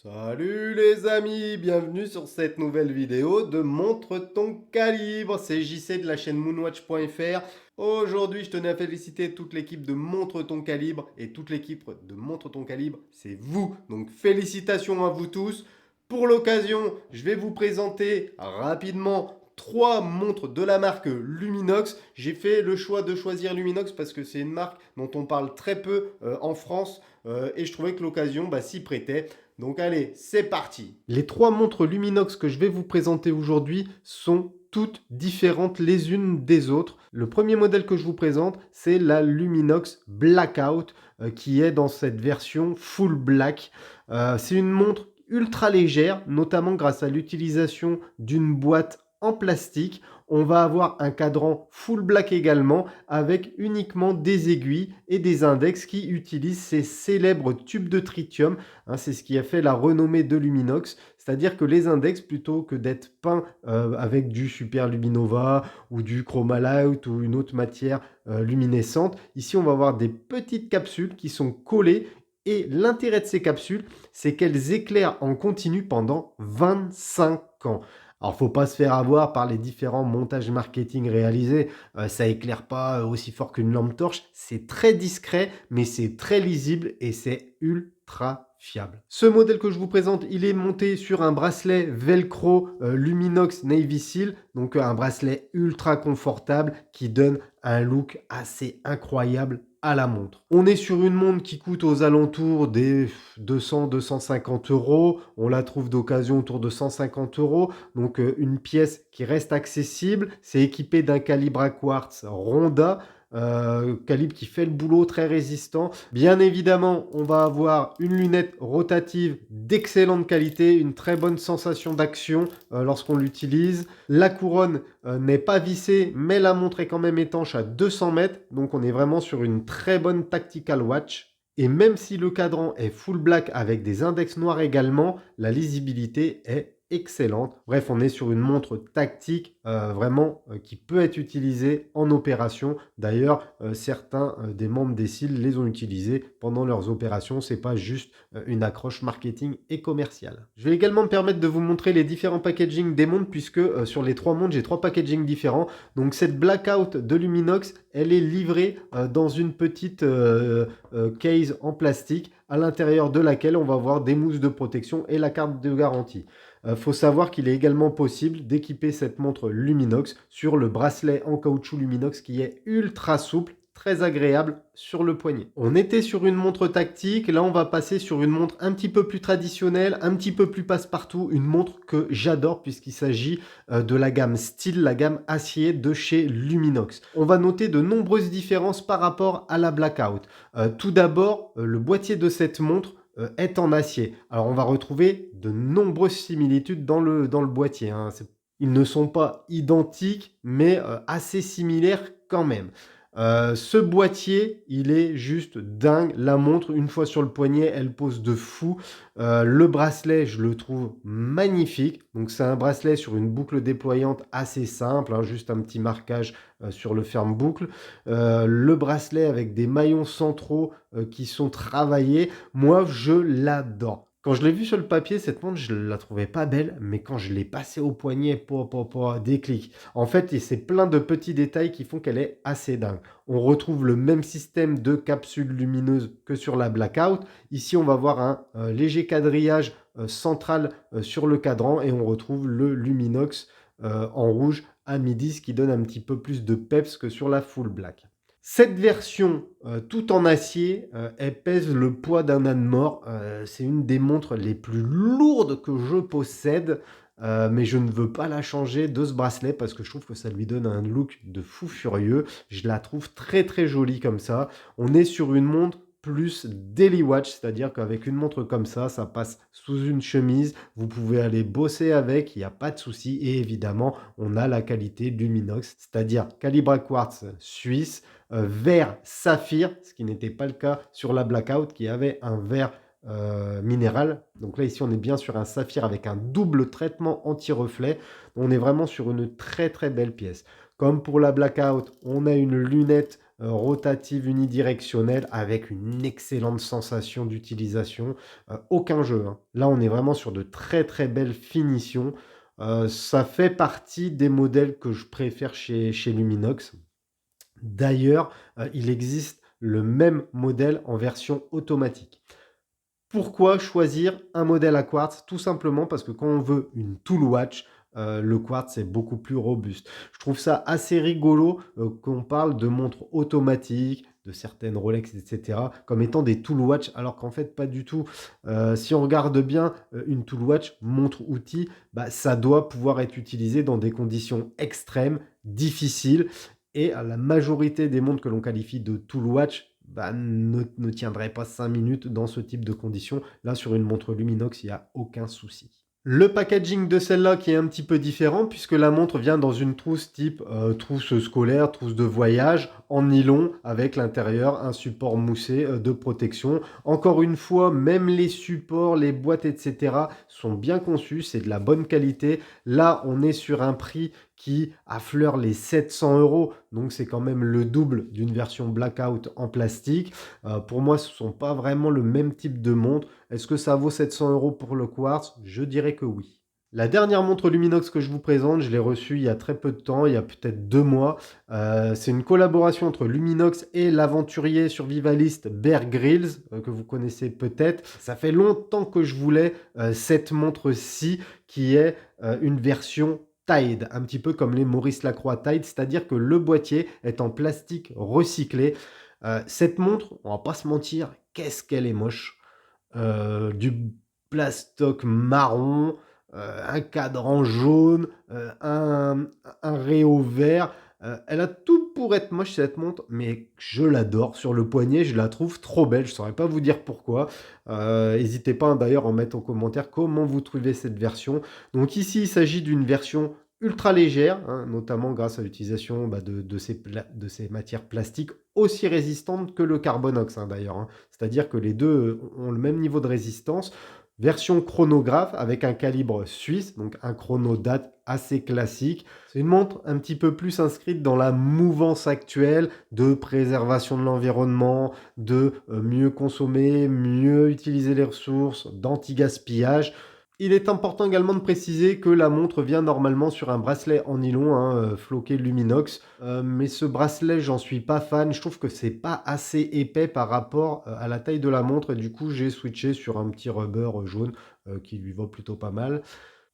Salut les amis, bienvenue sur cette nouvelle vidéo de Montre ton calibre. C'est JC de la chaîne moonwatch.fr. Aujourd'hui, je tenais à féliciter toute l'équipe de Montre ton calibre et toute l'équipe de Montre ton calibre, c'est vous. Donc félicitations à vous tous. Pour l'occasion, je vais vous présenter rapidement trois montres de la marque Luminox. J'ai fait le choix de choisir Luminox parce que c'est une marque dont on parle très peu en France et je trouvais que l'occasion s'y prêtait. Donc allez, c'est parti. Les trois montres Luminox que je vais vous présenter aujourd'hui sont toutes différentes les unes des autres. Le premier modèle que je vous présente, c'est la Luminox Blackout qui est dans cette version full black. C'est une montre ultra légère, notamment grâce à l'utilisation d'une boîte en plastique. On va avoir un cadran full black également avec uniquement des aiguilles et des index qui utilisent ces célèbres tubes de tritium. C'est ce qui a fait la renommée de Luminox, c'est-à-dire que les index, plutôt que d'être peints avec du Super Luminova ou du Chromalight ou une autre matière luminescente, ici on va avoir des petites capsules qui sont collées. Et l'intérêt de ces capsules, c'est qu'elles éclairent en continu pendant 25 ans. Alors, faut pas se faire avoir par les différents montages marketing réalisés. Ça éclaire pas aussi fort qu'une lampe torche. C'est très discret, mais c'est très lisible et c'est ultra fiable. Ce modèle que je vous présente, il est monté sur un bracelet Velcro Luminox Navy Seal, donc un bracelet ultra confortable qui donne un look assez incroyable à la montre. On est sur une montre qui coûte aux alentours des 200-250 euros. On la trouve d'occasion autour de 150 euros. Donc une pièce qui reste accessible. C'est équipé d'un calibre à quartz Ronda. Calibre qui fait le boulot, très résistant. Bien évidemment, on va avoir une lunette rotative d'excellente qualité, une très bonne sensation d'action lorsqu'on l'utilise. La couronne n'est pas vissée, mais la montre est quand même étanche à 200 mètres, donc on est vraiment sur une très bonne tactical watch. Et même si le cadran est full black avec des index noirs également, la lisibilité est excellente. Bref, on est sur une montre tactique vraiment qui peut être utilisée en opération. D'ailleurs, certains des membres des SEAL les ont utilisés pendant leurs opérations. C'est pas juste une accroche marketing et commerciale. Je vais également me permettre de vous montrer les différents packaging des montres puisque sur les trois montres, j'ai trois packaging différents. Donc cette Blackout de Luminox, elle est livrée dans une petite case en plastique à l'intérieur de laquelle on va avoir des mousses de protection et la carte de garantie. Faut savoir qu'il est également possible d'équiper cette montre Luminox sur le bracelet en caoutchouc Luminox qui est ultra souple, très agréable sur le poignet. On était sur une montre tactique, là on va passer sur une montre un petit peu plus traditionnelle, un petit peu plus passe-partout, une montre que j'adore puisqu'il s'agit de la gamme style, la gamme acier de chez Luminox. On va noter de nombreuses différences par rapport à la Blackout. Tout d'abord, le boîtier de cette montre est en acier. Alors on va retrouver de nombreuses similitudes dans le boîtier. Ils ne sont pas identiques, mais assez similaires quand même. Ce boîtier, il est juste dingue. La montre, une fois sur le poignet, elle pose de fou. Le bracelet, je le trouve magnifique. Donc c'est un bracelet sur une boucle déployante assez simple, juste un petit marquage sur le ferme-boucle. Le bracelet avec des maillons centraux qui sont travaillés. Moi, je l'adore. Quand je l'ai vu sur le papier, cette montre, je la trouvais pas belle, mais quand je l'ai passée au poignet, déclic. En fait, c'est plein de petits détails qui font qu'elle est assez dingue. On retrouve le même système de capsules lumineuses que sur la Blackout. Ici, on va voir un léger quadrillage central sur le cadran et on retrouve le Luminox en rouge à midi, ce qui donne un petit peu plus de peps que sur la full black. Cette version, tout en acier, elle pèse le poids d'un âne mort. C'est une des montres les plus lourdes que je possède, mais je ne veux pas la changer de ce bracelet parce que je trouve que ça lui donne un look de fou furieux. Je la trouve très très jolie comme ça. On est sur une montre plus daily watch, c'est-à-dire qu'avec une montre comme ça passe sous une chemise, vous pouvez aller bosser avec, il n'y a pas de souci, et évidemment, on a la qualité Luminox, c'est-à-dire calibre à quartz suisse, vert saphir, ce qui n'était pas le cas sur la Blackout, qui avait un vert minéral. Donc là, ici, on est bien sur un saphir avec un double traitement anti-reflet. On est vraiment sur une très très belle pièce. Comme pour la Blackout, on a une lunette rotative unidirectionnelle avec une excellente sensation d'utilisation. Aucun jeu, hein. Là, on est vraiment sur de très, très belles finitions. Ça fait partie des modèles que je préfère chez Luminox. D'ailleurs, il existe le même modèle en version automatique. Pourquoi choisir un modèle à quartz? Tout simplement parce que quand on veut une tool watch, le quartz est beaucoup plus robuste. Je trouve ça assez rigolo, qu'on parle de montres automatiques, de certaines Rolex et cetera, comme étant des tool watch, alors qu'en fait pas du tout. Si on regarde bien, une tool watch, montre-outil, bah, ça doit pouvoir être utilisé dans des conditions extrêmes, difficiles, et la majorité des montres que l'on qualifie de tool watch, bah, ne tiendraient pas 5 minutes dans ce type de conditions. Là, sur une montre Luminox, il n'y a aucun souci. Le packaging de celle-là qui est un petit peu différent puisque la montre vient dans une trousse type trousse scolaire, trousse de voyage en nylon avec l'intérieur un support moussé de protection. Encore une fois, même les supports, les boîtes, etc. sont bien conçus, c'est de la bonne qualité. Là, on est sur un prix qui affleure les 700 euros, donc c'est quand même le double d'une version blackout en plastique. Pour moi, ce ne sont pas vraiment le même type de montre. Est-ce que ça vaut 700 euros pour le quartz? Je dirais que oui. La dernière montre Luminox que je vous présente, je l'ai reçue il y a très peu de temps, il y a peut-être 2 mois. C'est une collaboration entre Luminox et l'aventurier survivaliste Bear Grylls, que vous connaissez peut-être. Ça fait longtemps que je voulais cette montre-ci, qui est une version Tide, un petit peu comme les Maurice Lacroix Tide, c'est-à-dire que le boîtier est en plastique recyclé. Cette montre, on va pas se mentir, qu'est-ce qu'elle est moche. Du plastoc marron, un cadran jaune, un réau vert. Elle a tout pour être moche cette montre, mais je l'adore. Sur le poignet, je la trouve trop belle. Je ne saurais pas vous dire pourquoi. N'hésitez pas d'ailleurs à en mettre en commentaire comment vous trouvez cette version. Donc ici, il s'agit d'une version ultra légère, hein, notamment grâce à l'utilisation de ces matières plastiques aussi résistantes que le carbonox, hein, d'ailleurs, hein. C'est-à-dire que les deux ont le même niveau de résistance. Version chronographe avec un calibre suisse, donc un chronodate assez classique. C'est une montre un petit peu plus inscrite dans la mouvance actuelle de préservation de l'environnement, de mieux consommer, mieux utiliser les ressources, d'anti-gaspillage. Il est important également de préciser que la montre vient normalement sur un bracelet en nylon, hein, floqué Luminox. Mais ce bracelet, j'en suis pas fan. Je trouve que c'est pas assez épais par rapport à la taille de la montre. Et du coup, j'ai switché sur un petit rubber jaune qui lui va plutôt pas mal.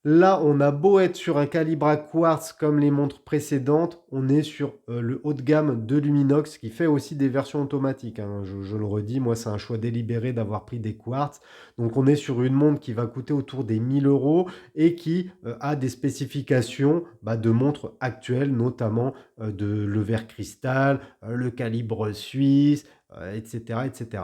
Là, on a beau être sur un calibre à quartz comme les montres précédentes, on est sur le haut de gamme de Luminox qui fait aussi des versions automatiques, hein. Je le redis, moi c'est un choix délibéré d'avoir pris des quartz. Donc on est sur une montre qui va coûter autour des 1000 euros et qui a des spécifications de montres actuelles, notamment de le verre cristal, le calibre suisse, etc., etc.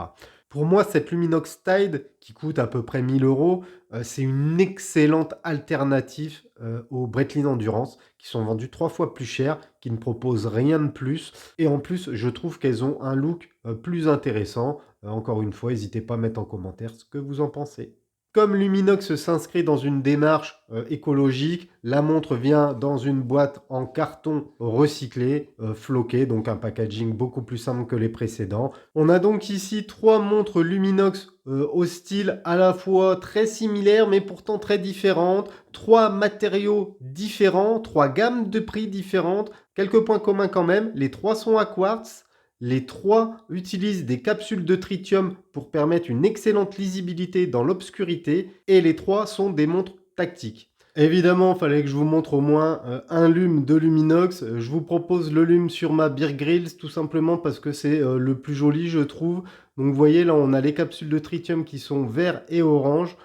Pour moi, cette Luminox Tide, qui coûte à peu près 1000 euros, c'est une excellente alternative aux Breitling Endurance, qui sont vendues 3 fois plus cher, qui ne proposent rien de plus. Et en plus, je trouve qu'elles ont un look plus intéressant. Encore une fois, n'hésitez pas à mettre en commentaire ce que vous en pensez. Comme Luminox s'inscrit dans une démarche écologique, la montre vient dans une boîte en carton recyclé, floqué, donc un packaging beaucoup plus simple que les précédents. On a donc ici 3 montres Luminox au style à la fois très similaire mais pourtant très différentes, 3 matériaux différents, 3 gammes de prix différentes, quelques points communs quand même, les 3 sont à quartz. Les 3 utilisent des capsules de tritium pour permettre une excellente lisibilité dans l'obscurité et les 3 sont des montres tactiques. Évidemment, il fallait que je vous montre au moins un lume de Luminox. Je vous propose le lume sur ma Bear Grylls tout simplement parce que c'est le plus joli, je trouve. Donc vous voyez, là on a les capsules de tritium qui sont vert et orange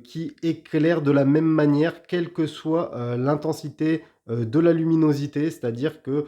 qui éclairent de la même manière quelle que soit l'intensité de la luminosité. C'est-à-dire que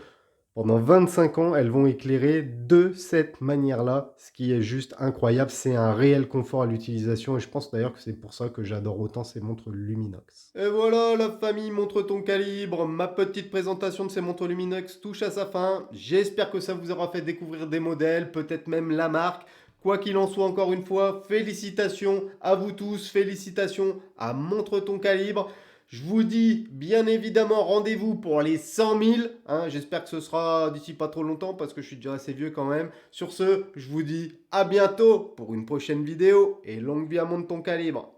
pendant 25 ans, elles vont éclairer de cette manière-là, ce qui est juste incroyable. C'est un réel confort à l'utilisation et je pense d'ailleurs que c'est pour ça que j'adore autant ces montres Luminox. Et voilà la famille Montre ton calibre, ma petite présentation de ces montres Luminox touche à sa fin. J'espère que ça vous aura fait découvrir des modèles, peut-être même la marque. Quoi qu'il en soit, encore une fois, félicitations à vous tous, félicitations à Montre ton calibre. Je vous dis bien évidemment rendez-vous pour les 100 000. Hein. J'espère que ce sera d'ici pas trop longtemps parce que je suis déjà assez vieux quand même. Sur ce, je vous dis à bientôt pour une prochaine vidéo et longue vie à Monte ton calibre.